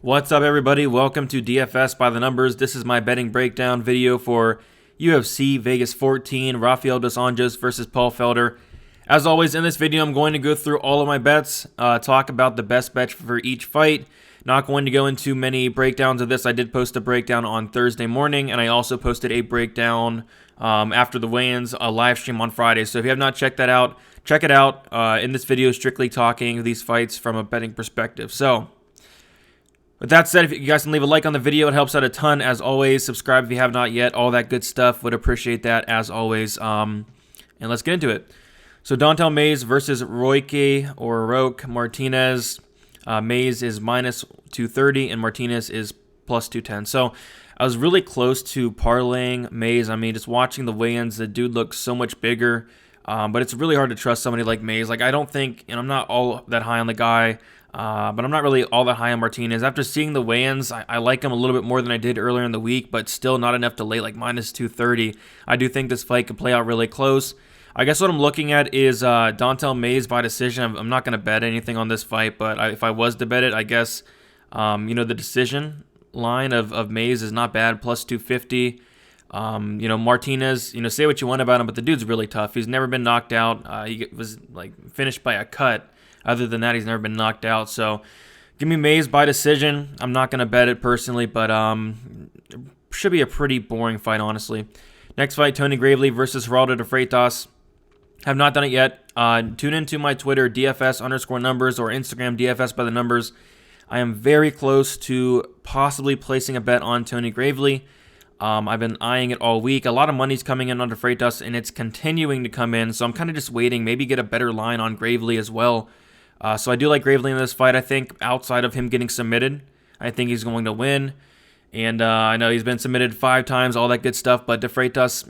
What's up, everybody? Welcome to DFS by the Numbers. This is my betting breakdown video for UFC Vegas 14, Rafael dos Anjos versus Paul Felder. As always, in this video, I'm going to go through all of my bets, talk about the best bets for each fight. Not going to go into many breakdowns of this. I did post a breakdown on Thursday morning, and I also posted a breakdown after the weigh-ins, a live stream on Friday. So if you have not checked that out, check it out. In this video, strictly talking these fights from a betting perspective. So with that said, if you guys can leave a like on the video, it helps out a ton. As always, subscribe if you have not yet. All that good stuff. Would appreciate that as always. And let's get into it. So Dontel Mays versus Roque Martinez. Mays is minus 230 and Martinez is plus 210. So I was really close to parlaying Mays. I mean, just watching the weigh-ins, the dude looks so much bigger. But it's really hard to trust somebody like Mays. Like, I don't think, and I'm not all that high on the guy, but I'm not really all that high on Martinez. After seeing the weigh-ins, I like him a little bit more than I did earlier in the week, but still not enough to lay like minus 230. I do think this fight could play out really close. I guess what I'm looking at is Dontel Mays by decision. I'm not going to bet anything on this fight, but if I was to bet it, I guess, the decision line of Mays is not bad, plus 250. Martinez, say what you want about him, but the dude's really tough. He's never been knocked out. He was finished by a cut. Other than that, he's never been knocked out. So give me Mays by decision. I'm not going to bet it personally, but should be a pretty boring fight, honestly. Next fight, Tony Gravely versus Geraldo de Freitas. Have not done it yet. Tune into my Twitter, DFS_numbers, or Instagram, DFS by the Numbers. I am very close to possibly placing a bet on Tony Gravely. I've been eyeing it all week. A lot of money's coming in on de Freitas, and it's continuing to come in. So I'm kind of just waiting, maybe get a better line on Gravely as well. So I do like Gravely in this fight. I think outside of him getting submitted, I think he's going to win. And I know he's been submitted 5 times, all that good stuff. But de Freitas,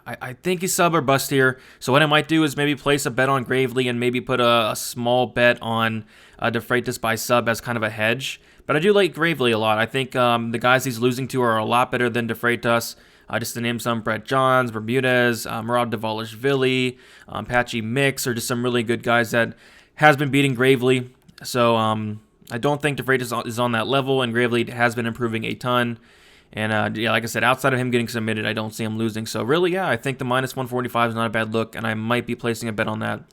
I think he's sub or bust here. So what I might do is maybe place a bet on Gravely and maybe put a small bet on de Freitas by sub as kind of a hedge. But I do like Gravely a lot. I think the guys he's losing to are a lot better than de Freitas. Just to name some, Brett Johns, Bermudez, Murad Dvalishvili, Patchy Mix, are just some really good guys that has been beating Gravely. So I don't think de Freitas is on that level, and Gravely has been improving a ton. And like I said, outside of him getting submitted, I don't see him losing. So really, I think the minus 145 is not a bad look, and I might be placing a bet on that.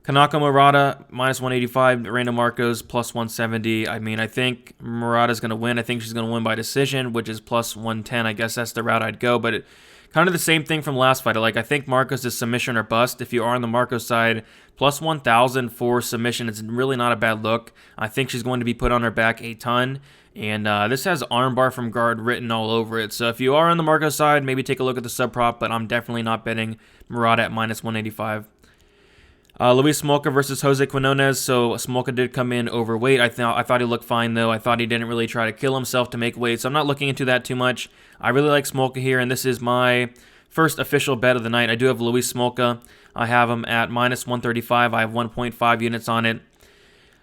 Kanako Murata, minus 185. Random Marcos, plus 170. I mean, I think Murata's going to win. I think she's going to win by decision, which is plus 110. I guess that's the route I'd go. But kind of the same thing from last fight. I think Marcos is submission or bust. If you are on the Marcos side, plus 1,000 for submission is really not a bad look. I think she's going to be put on her back a ton. And this has armbar from guard written all over it. So if you are on the Marcos side, maybe take a look at the sub prop, but I'm definitely not betting Murata at minus 185. Luis Smolka versus Jose Quinones. So Smolka did come in overweight. I thought he looked fine, though. I thought he didn't really try to kill himself to make weight, so I'm not looking into that too much. I really like Smolka here, and this is my first official bet of the night. I do have Luis Smolka. I have him at minus 135. I have 1.5 units on it.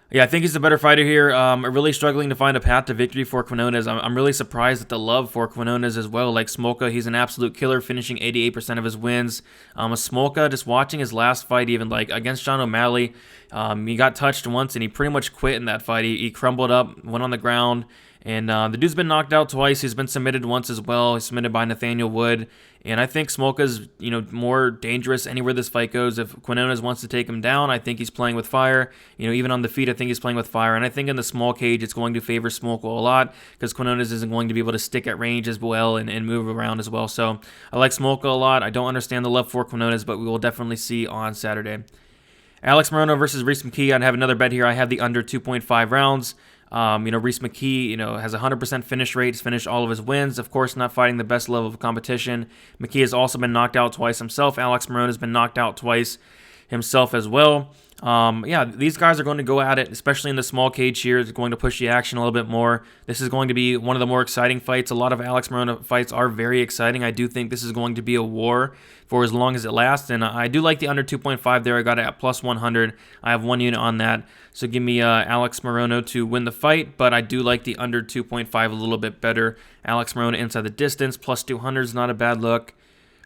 Yeah, I think he's the better fighter here. I'm really struggling to find a path to victory for Quinones. I'm really surprised at the love for Quinones as well. Like Smolka, he's an absolute killer, finishing 88% of his wins. Smolka, just watching his last fight, even against John O'Malley, he got touched once and he pretty much quit in that fight. He crumbled up, went on the ground, and the dude's been knocked out twice. He's been submitted once as well. He's submitted by Nathaniel Wood. And I think Smolka's, more dangerous anywhere this fight goes. If Quinones wants to take him down, I think he's playing with fire. Even on the feet, I think he's playing with fire. And I think in the small cage, it's going to favor Smolka a lot because Quinones isn't going to be able to stick at range as well and move around as well. So I like Smolka a lot. I don't understand the love for Quinones, but we will definitely see on Saturday. Alex Morono versus Reese McKee. I'd have another bet here. I have the under 2.5 rounds. Reese McKee, has a 100% finish rate. He's finished all of his wins. Of course, not fighting the best level of competition. McKee has also been knocked out twice himself. Alex Morono has been knocked out twice himself as well. These guys are going to go at it, especially in the small cage here. It's going to push the action a little bit more. This is going to be one of the more exciting fights. A lot of Alex Morono fights are very exciting. I do think this is going to be a war for as long as it lasts, and I do like the under 2.5 there. I got it at plus 100. I have 1 unit on that, so give me Alex Morono to win the fight, but I do like the under 2.5 a little bit better. Alex Morono inside the distance, plus 200 is not a bad look.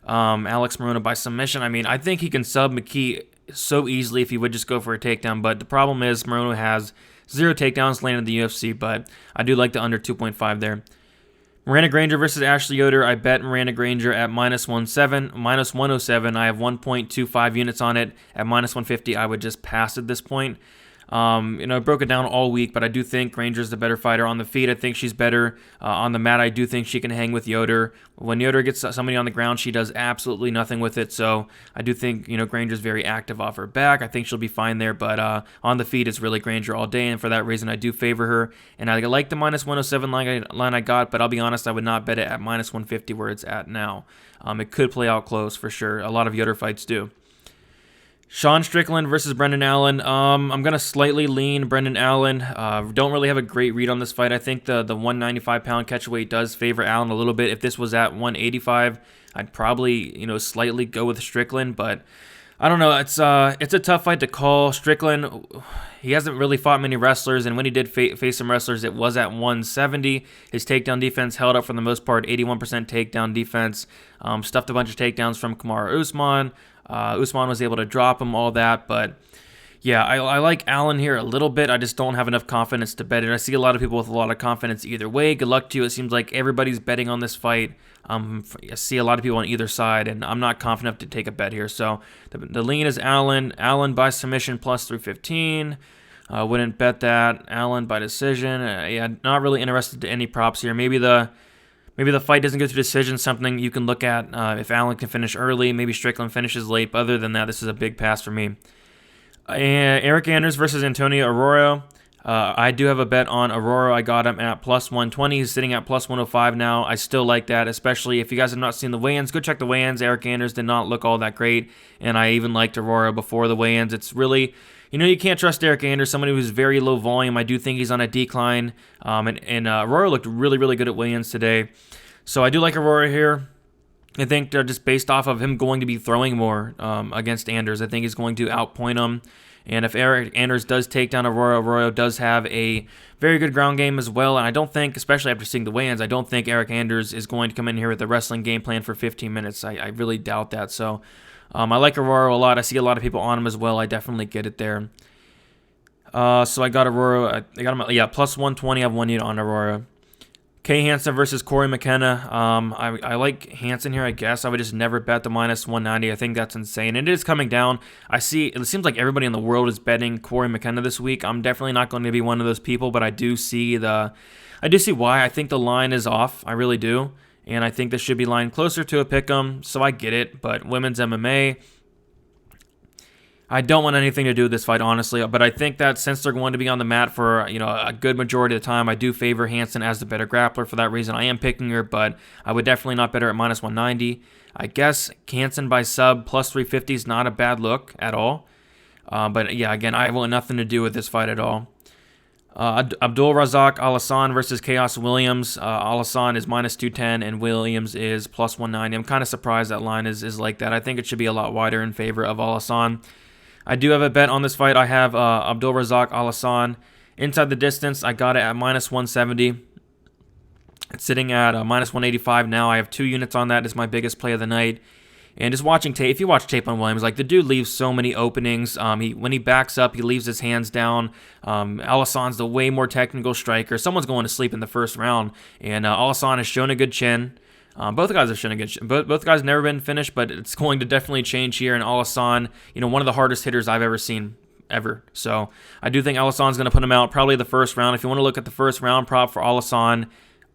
Alex Morono by submission. I mean, I think he can sub McKee so easily if he would just go for a takedown, but the problem is Morono has 0 takedowns landed in the UFC, but I do like the under 2.5 there. Miranda Granger versus Ashley Yoder. I bet Miranda Granger at -107. I have 1.25 units on it. At -150, I would just pass at this point. I broke it down all week, but I do think Granger's the better fighter on the feet. I think she's better on the mat. I do think she can hang with Yoder. When Yoder gets somebody on the ground, she does absolutely nothing with it. So I do think Granger's very active off her back. I think she'll be fine there, but on the feet, it's really Granger all day, and for that reason, I do favor her. And I like the -107 line I got, but I'll be honest, I would not bet it at -150 where it's at now. It could play out close for sure. A lot of Yoder fights do. Sean Strickland versus Brendan Allen. I'm going to slightly lean Brendan Allen. Don't really have a great read on this fight. I think the 195-pound catchweight does favor Allen a little bit. If this was at 185, I'd probably, slightly go with Strickland, but I don't know. It's a tough fight to call. Strickland, he hasn't really fought many wrestlers, and when he did face some wrestlers, it was at 170. His takedown defense held up for the most part, 81% takedown defense. Stuffed a bunch of takedowns from Kamaru Usman. Usman was able to drop him, all that, but yeah, I like Allen here a little bit. I just don't have enough confidence to bet it. I see a lot of people with a lot of confidence either way. Good luck to you. It seems like everybody's betting on this fight. I see a lot of people on either side, and I'm not confident enough to take a bet here. So the lean is Allen. Allen by submission +315. Wouldn't bet that. Allen by decision. Yeah, not really interested in any props here. Maybe the fight doesn't go to decision, something you can look at if Allen can finish early. Maybe Strickland finishes late. But other than that, this is a big pass for me. Eric Anders versus Antonio Arroyo. I do have a bet on Arroyo. I got him at +120. He's sitting at +105 now. I still like that, especially if you guys have not seen the weigh-ins. Go check the weigh-ins. Eric Anders did not look all that great, and I even liked Arroyo before the weigh-ins. It's really... you can't trust Eric Anders, somebody who's very low volume. I do think he's on a decline. And Arroyo looked really, really good at weigh-ins today. So I do like Arroyo here. I think just based off of him going to be throwing more against Anders, I think he's going to outpoint him. And if Eric Anders does take down Arroyo, Arroyo does have a very good ground game as well. And I don't think, especially after seeing the weigh-ins, I don't think Eric Anders is going to come in here with a wrestling game plan for 15 minutes. I really doubt that. So I like Arroyo a lot. I see a lot of people on him as well. I definitely get it there. So I got Arroyo. I got him, +120. I have 1 unit on Arroyo. Kay Hansen versus Corey McKenna. I like Hansen here, I guess. I would just never bet the -190. I think that's insane. And it is coming down. It seems like everybody in the world is betting Corey McKenna this week. I'm definitely not going to be one of those people, but I do see why. I think the line is off. I really do. And I think this should be lined closer to a pick'em, so I get it. But women's MMA, I don't want anything to do with this fight, honestly, but I think that since they're going to be on the mat for a good majority of the time, I do favor Hansen as the better grappler. For that reason, I am picking her, but I would definitely not bet her at -190. I guess Hansen by sub +350 is not a bad look at all. But yeah, again, I want nothing to do with this fight at all. Abdul Razak Alassane versus Chaos Williams. Alassane is -210 and Williams is +190. I'm kind of surprised that line is like that. I think it should be a lot wider in favor of Alassane. I do have a bet on this fight. I have Abdul Razak Alassane inside the distance. I got it at -170. It's sitting at -185 now. I have 2 units on that. It's my biggest play of the night. And just watching tape, if you watch tape on Williams, the dude leaves so many openings. When he backs up, he leaves his hands down. Alassane's the way more technical striker. Someone's going to sleep in the first round, and Alassane has shown a good chin. Both guys have shown a good chin. Both guys have never been finished, but it's going to definitely change here. And Alassane, one of the hardest hitters I've ever seen, ever. So I do think Alassane's going to put him out probably the first round. If you want to look at the first round prop for Alassane,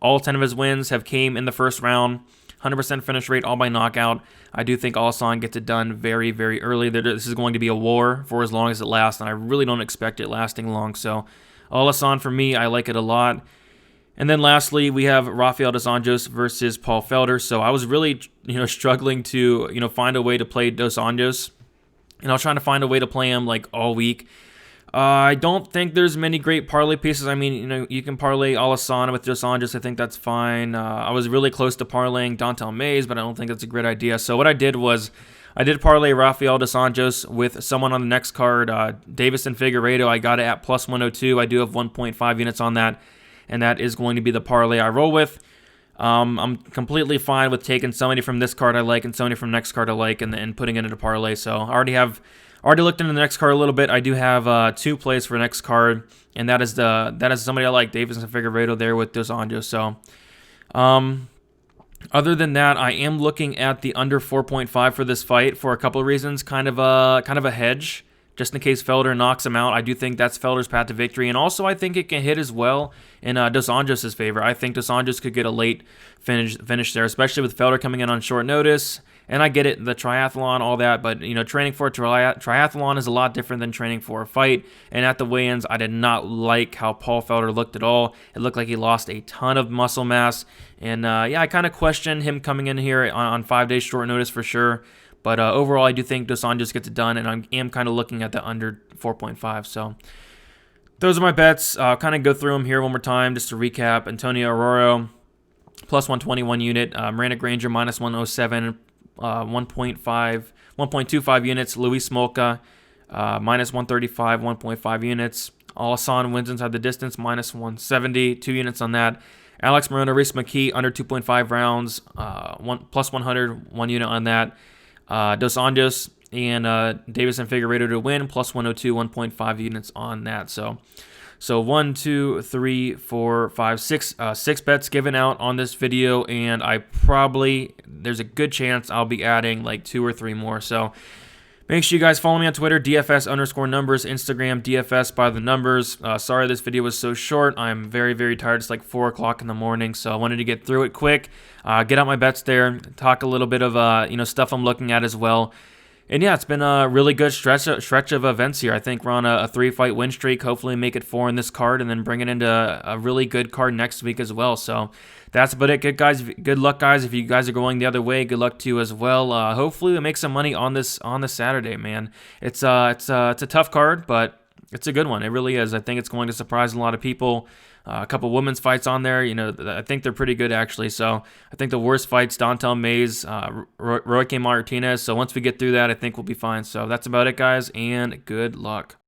all 10 of his wins have came in the first round. 100% finish rate, all by knockout. I do think Alassane gets it done very, very early. This is going to be a war for as long as it lasts, and I really don't expect it lasting long. So Alassane, for me, I like it a lot. And then lastly, we have Rafael dos Anjos versus Paul Felder. So I was really, struggling to, find a way to play dos Anjos. And I was trying to find a way to play him all week. I don't think there's many great parlay pieces. I mean, you can parlay Alassane with dos Anjos. I think that's fine. I was really close to parlaying Dontel Mays, but I don't think that's a great idea. So what I did was I did parlay Rafael dos Anjos with someone on the next card, Davison Figueiredo. I got it at +102. I do have 1.5 units on that, and that is going to be the parlay I roll with. I'm completely fine with taking somebody from this card I like and somebody from next card I like and putting it into parlay. So I already have Already looked into the next card a little bit. I do have 2 plays for next card, and that is somebody I like, Davis and Figueiredo there with Dos Anjos. So, other than that, I am looking at the under 4.5 for this fight for a couple of reasons. Kind of a hedge, just in case Felder knocks him out. I do think that's Felder's path to victory, and also I think it can hit as well in Dos Anjos' favor. I think Dos Anjos could get a late finish there, especially with Felder coming in on short notice. And I get it, the triathlon, all that, but training for a triathlon is a lot different than training for a fight. And at the weigh-ins, I did not like how Paul Felder looked at all. It looked like he lost a ton of muscle mass, and I kind of question him coming in here on 5 days short notice for sure. But overall, I do think Dos Anjos gets it done, and I am kind of looking at the under 4.5. So those are my bets. I'll kind of go through them here one more time just to recap. Antonio Arroyo, plus 121 unit. Miranda Granger, minus 107. 1.25 units. Luis Smolka, minus 135, 1.5 units. Alassane wins inside the distance, minus 170, 2 units on that. Alex Moreno, Reese McKee, under 2.5 rounds, plus 100, 1 unit on that. Dos Anjos and Davis and Figueiredo to win, plus 102, 1.5 units on that. So 1, 2, 3, 4, 5, 6 bets given out on this video, and there's a good chance I'll be adding like 2 or 3 more. So make sure you guys follow me on Twitter, DFS_numbers, Instagram, DFS by the numbers. Sorry this video was so short. I'm very, very tired. It's like 4 o'clock in the morning, so I wanted to get through it quick, get out my bets there, talk a little bit of stuff I'm looking at as well. And yeah, it's been a really good stretch of events here. I think we're on a 3-fight win streak. Hopefully make it 4 in this card, and then bring it into a really good card next week as well. So that's about it. Good luck, guys. If you guys are going the other way, good luck to you as well. Hopefully we make some money on this Saturday, man. It's a tough card, but it's a good one. It really is. I think it's going to surprise a lot of people. A couple women's fights on there. I think they're pretty good, actually. So I think the worst fights, Dontel Mays, Roque Martinez. So once we get through that, I think we'll be fine. So that's about it, guys, and good luck.